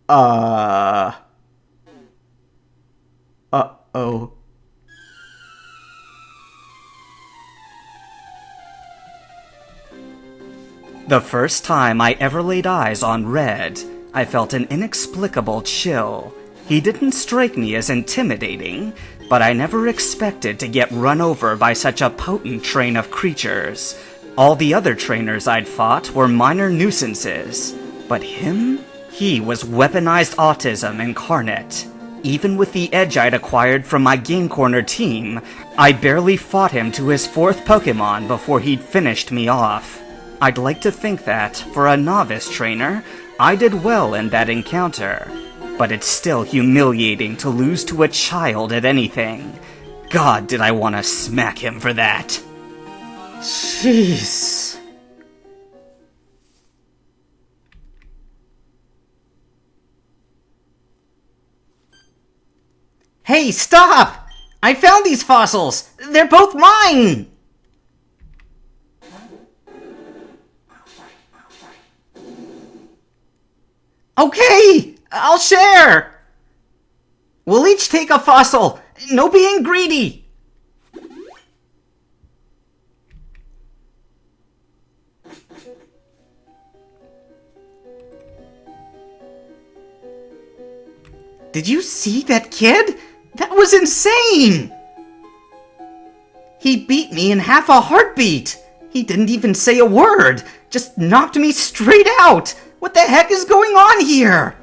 Uh... Uh-oh. The first time I ever laid eyes on Red, I felt an inexplicable chill. He didn't strike me as intimidating, but I never expected to get run over by such a potent train of creatures. All the other trainers I'd fought were minor nuisances, but him? He was weaponized autism incarnate. Even with the edge I'd acquired from my Game Corner team, I barely fought him to his 4th Pokemon before he'd finished me off. I'd like to think that, for a novice trainer, I did well in that encounter. But it's still humiliating to lose to a child at anything. God, did I want to smack him for that. Jeez. Hey, stop! I found these fossils! They're both mine! Okay! I'll share! We'll each take a fossil! No being greedy! Did you see that kid? That was insane! He beat me in half a heartbeat! He didn't even say a word! Just knocked me straight out! What the heck is going on here?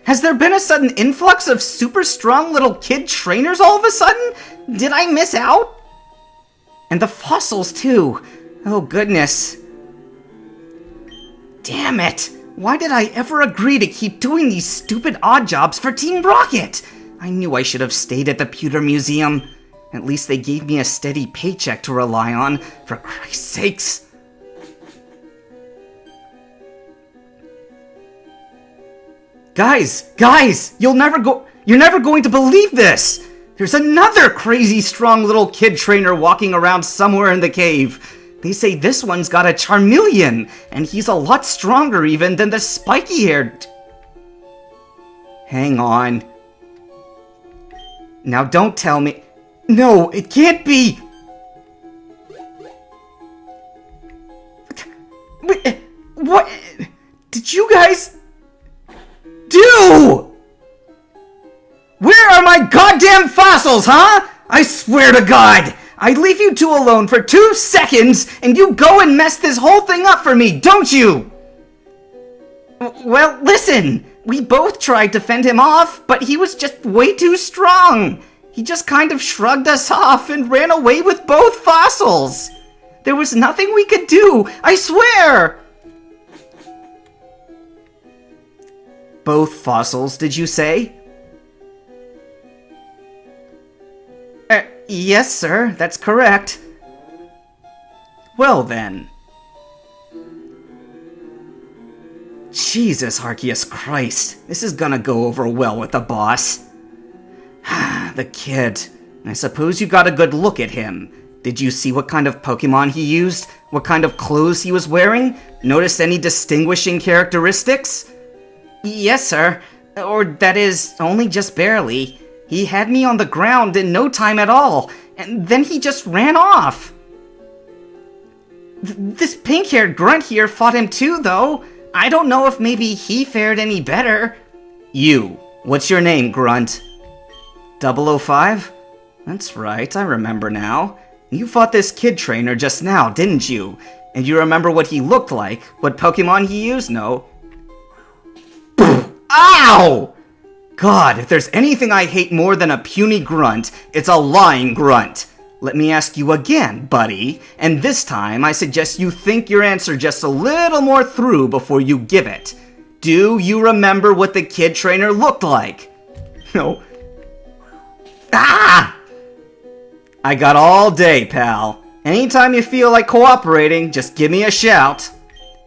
Has there been a sudden influx of super strong little kid trainers all of a sudden? Did I miss out? And the fossils too. Oh goodness. Damn it! Why did I ever agree to keep doing these stupid odd jobs for Team Rocket? I knew I should have stayed at the Pewter Museum. At least they gave me a steady paycheck to rely on, for Christ's sakes. Guys, you're never going to believe this! There's another crazy strong little kid trainer walking around somewhere in the cave. They say this one's got a Charmeleon, and he's a lot stronger even than the spiky-haired... Hang on. Now don't tell me... No, it can't be! What? Did you guys... do? Where are my goddamn fossils, huh? I swear to God, I'd leave you two alone for 2 seconds and you go and mess this whole thing up for me, don't you? Well, listen, we both tried to fend him off, but he was just way too strong. He just kind of shrugged us off and ran away with both fossils. There was nothing we could do, I swear! Both fossils, did you say? Yes, sir, that's correct. Well then. Jesus, Arceus Christ, this is gonna go over well with the boss. The kid. I suppose you got a good look at him. Did you see what kind of Pokemon he used? What kind of clothes he was wearing? Notice any distinguishing characteristics? Yes, sir. Or, that is, only just barely. He had me on the ground in no time at all, and then he just ran off. This pink-haired grunt here fought him too, though. I don't know if maybe he fared any better. You. What's your name, Grunt? 005? That's right, I remember now. You fought this kid trainer just now, didn't you? And you remember what he looked like? What Pokemon he used? No. Ow! God, if there's anything I hate more than a puny grunt, it's a lying grunt. Let me ask you again, buddy, and this time I suggest you think your answer just a little more through before you give it. Do you remember what the kid trainer looked like? No. Ah! I got all day, pal. Anytime you feel like cooperating, just give me a shout.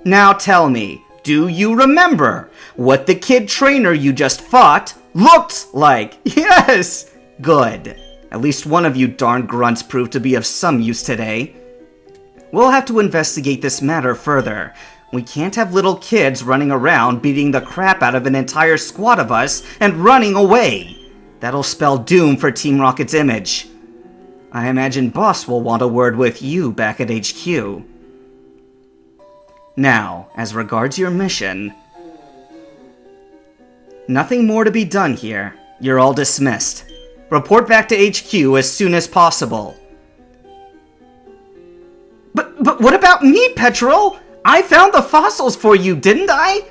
Now tell me, do you remember what the kid trainer you just fought looked like? Yes! Good. At least one of you darn grunts proved to be of some use today. We'll have to investigate this matter further. We can't have little kids running around beating the crap out of an entire squad of us and running away. That'll spell doom for Team Rocket's image. I imagine Boss will want a word with you back at HQ. Now, as regards your mission, nothing more to be done here. You're all dismissed. Report back to HQ as soon as possible. But what about me, Petrol? I found the fossils for you, didn't I?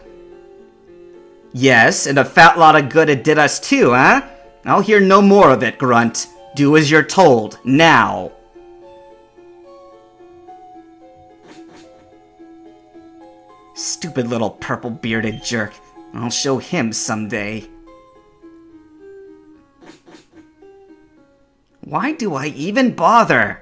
Yes, and a fat lot of good it did us too, huh? I'll hear no more of it, Grunt. Do as you're told, now. Stupid little purple-bearded jerk. I'll show him someday. Why do I even bother?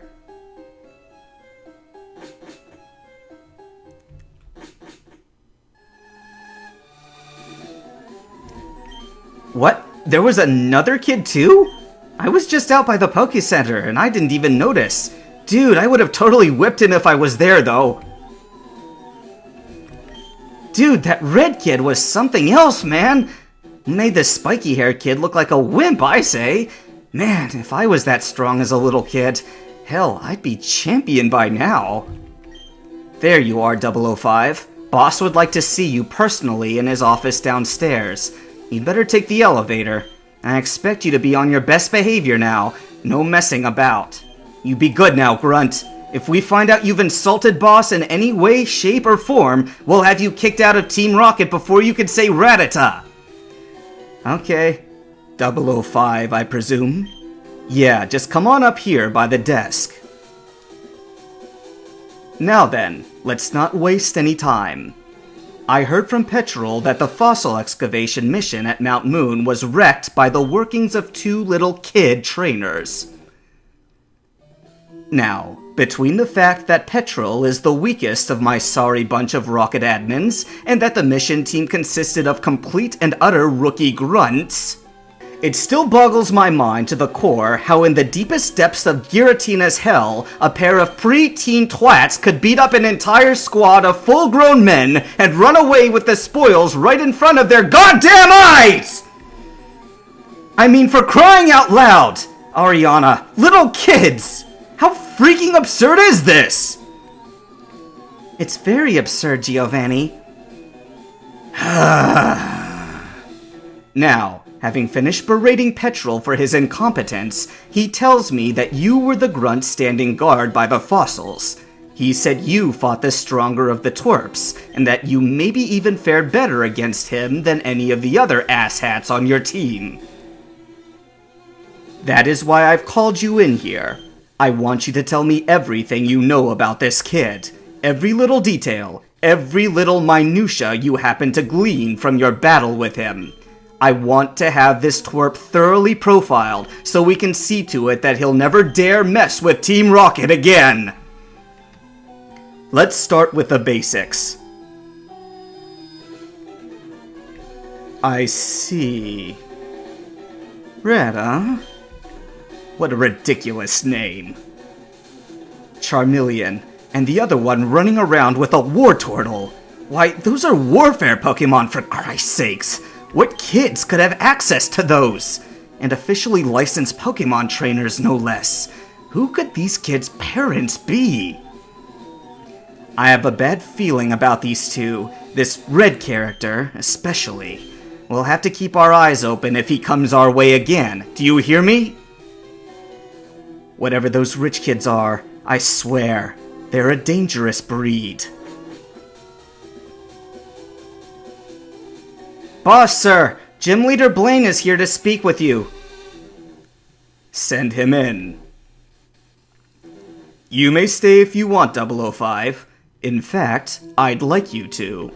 What? There was another kid too? I was just out by the Poke Center and I didn't even notice. Dude, I would have totally whipped him if I was there though. Dude, that red kid was something else, man. Made the spiky hair kid look like a wimp, I say. Man, if I was that strong as a little kid, hell, I'd be champion by now. There you are, 005. Boss would like to see you personally in his office downstairs. You'd better take the elevator. I expect you to be on your best behavior now. No messing about. You be good now, Grunt. If we find out you've insulted Boss in any way, shape, or form, we'll have you kicked out of Team Rocket before you can say Rattata. Okay. 005, I presume? Yeah, just come on up here by the desk. Now then, let's not waste any time. I heard from Petrol that the fossil excavation mission at Mount Moon was wrecked by the workings of two little kid trainers. Now, between the fact that Petrol is the weakest of my sorry bunch of rocket admins, and that the mission team consisted of complete and utter rookie grunts, it still boggles my mind to the core how in the deepest depths of Giratina's hell, a pair of pre-teen twats could beat up an entire squad of full-grown men and run away with the spoils right in front of their goddamn eyes! I mean, for crying out loud! Ariana, little kids! How freaking absurd is this? It's very absurd, Giovanni. Now, having finished berating Petrol for his incompetence, he tells me that you were the grunt standing guard by the fossils. He said you fought the stronger of the twerps, and that you maybe even fared better against him than any of the other asshats on your team. That is why I've called you in here. I want you to tell me everything you know about this kid. Every little detail, every little minutia you happen to glean from your battle with him. I want to have this twerp thoroughly profiled so we can see to it that he'll never dare mess with Team Rocket again. Let's start with the basics. I see. Retta? What a ridiculous name. Charmeleon, and the other one running around with a war turtle. Why, those are warfare Pokemon, for Christ's sakes. What kids could have access to those? And officially licensed Pokemon trainers, no less. Who could these kids' parents be? I have a bad feeling about these two. This red character, especially. We'll have to keep our eyes open if he comes our way again. Do you hear me? Whatever those rich kids are, I swear, they're a dangerous breed. Boss, sir! Gym Leader Blaine is here to speak with you. Send him in. You may stay if you want, 005. In fact, I'd like you to.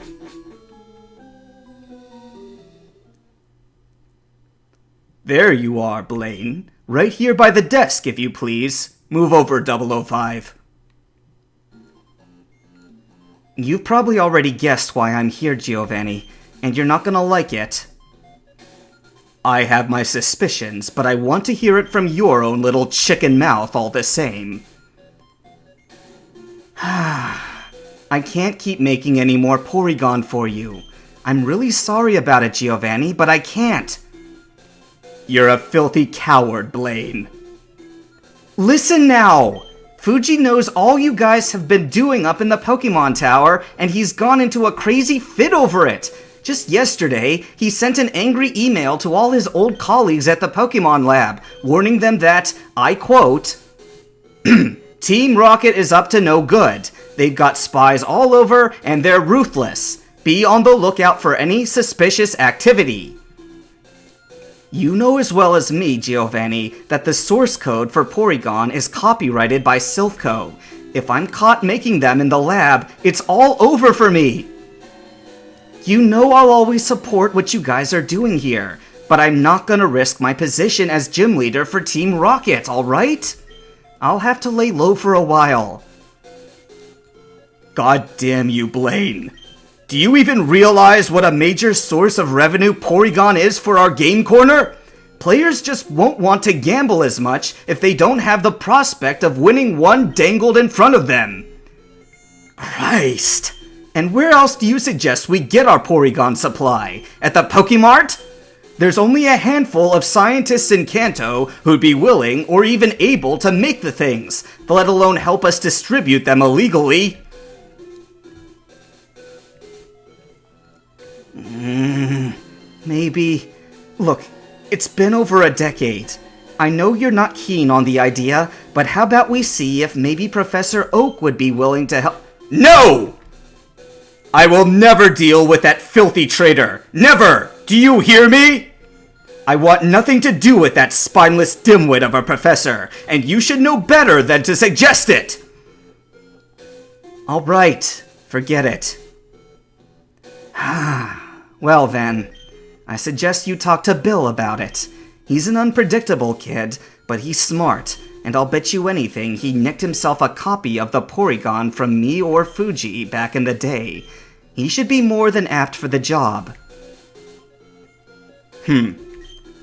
There you are, Blaine. Right here by the desk, if you please. Move over, 005. You've probably already guessed why I'm here, Giovanni, and you're not gonna like it. I have my suspicions, but I want to hear it from your own little chicken mouth all the same. I can't keep making any more Porygon for you. I'm really sorry about it, Giovanni, but I can't. You're a filthy coward, Blaine. Listen now! Fuji knows all you guys have been doing up in the Pokemon Tower, and he's gone into a crazy fit over it. Just yesterday, he sent an angry email to all his old colleagues at the Pokemon Lab, warning them that, I quote, Team Rocket is up to no good. They've got spies all over, and they're ruthless. Be on the lookout for any suspicious activity. You know as well as me, Giovanni, that the source code for Porygon is copyrighted by Silphco. If I'm caught making them in the lab, it's all over for me. You know I'll always support what you guys are doing here, but I'm not gonna risk my position as gym leader for Team Rocket, alright? I'll have to lay low for a while. God damn you, Blaine. Do you even realize what a major source of revenue Porygon is for our game corner? Players just won't want to gamble as much if they don't have the prospect of winning one dangled in front of them. Christ. And where else do you suggest we get our Porygon supply? At the Pokemart? There's only a handful of scientists in Kanto who'd be willing or even able to make the things, let alone help us distribute them illegally. Maybe... Look, it's been over a decade. I know you're not keen on the idea, but how about we see if maybe Professor Oak would be willing to help— No! I will never deal with that filthy traitor! Never! Do you hear me? I want nothing to do with that spineless dimwit of a professor, and you should know better than to suggest it! Alright, forget it. Well then, I suggest you talk to Bill about it. He's an unpredictable kid, but he's smart, and I'll bet you anything he nicked himself a copy of the Porygon from me or Fuji back in the day. He should be more than apt for the job.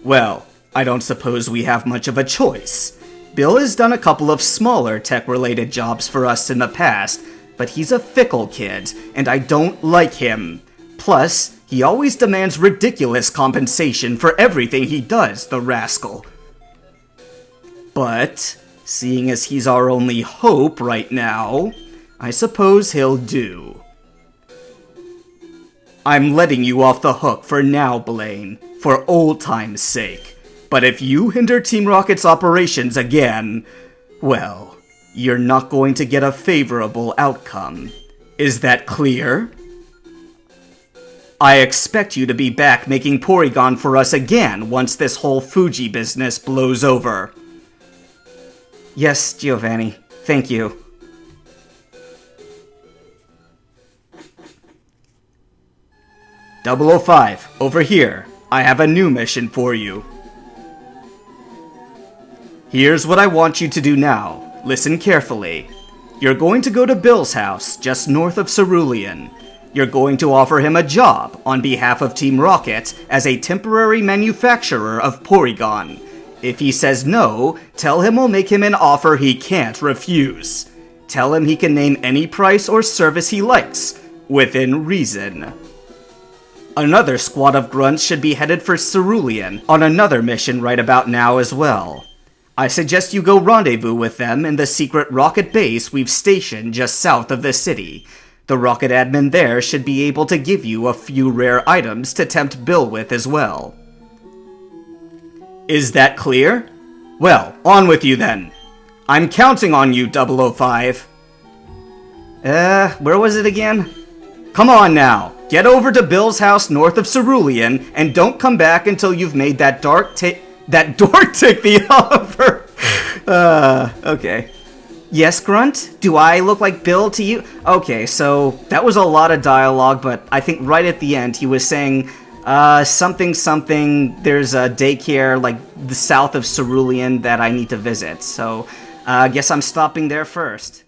Well, I don't suppose we have much of a choice. Bill has done a couple of smaller tech-related jobs for us in the past, but he's a fickle kid, and I don't like him. Plus, he always demands ridiculous compensation for everything he does, the rascal. But, seeing as he's our only hope right now, I suppose he'll do. I'm letting you off the hook for now, Blaine, for old time's sake. But if you hinder Team Rocket's operations again, well, you're not going to get a favorable outcome. Is that clear? I expect you to be back making Porygon for us again once this whole Fuji business blows over. Yes, Giovanni. Thank you. "005, over here. I have a new mission for you. Here's what I want you to do now. Listen carefully. You're going to go to Bill's house, just north of Cerulean. You're going to offer him a job on behalf of Team Rocket as a temporary manufacturer of Porygon. If he says no, tell him we'll make him an offer he can't refuse. Tell him he can name any price or service he likes, within reason. Another squad of grunts should be headed for Cerulean on another mission right about now as well. I suggest you go rendezvous with them in the secret rocket base we've stationed just south of the city. The rocket admin there should be able to give you a few rare items to tempt Bill with as well. Is that clear? Well, on with you then. I'm counting on you, 005. Where was it again? Come on now, get over to Bill's house north of Cerulean, and don't come back until you've made that dork take the offer. Okay. Yes, Grunt? Do I look like Bill to you? Okay, so that was a lot of dialogue, but I think right at the end he was saying, something, there's a daycare, like, the south of Cerulean that I need to visit, so, I guess I'm stopping there first.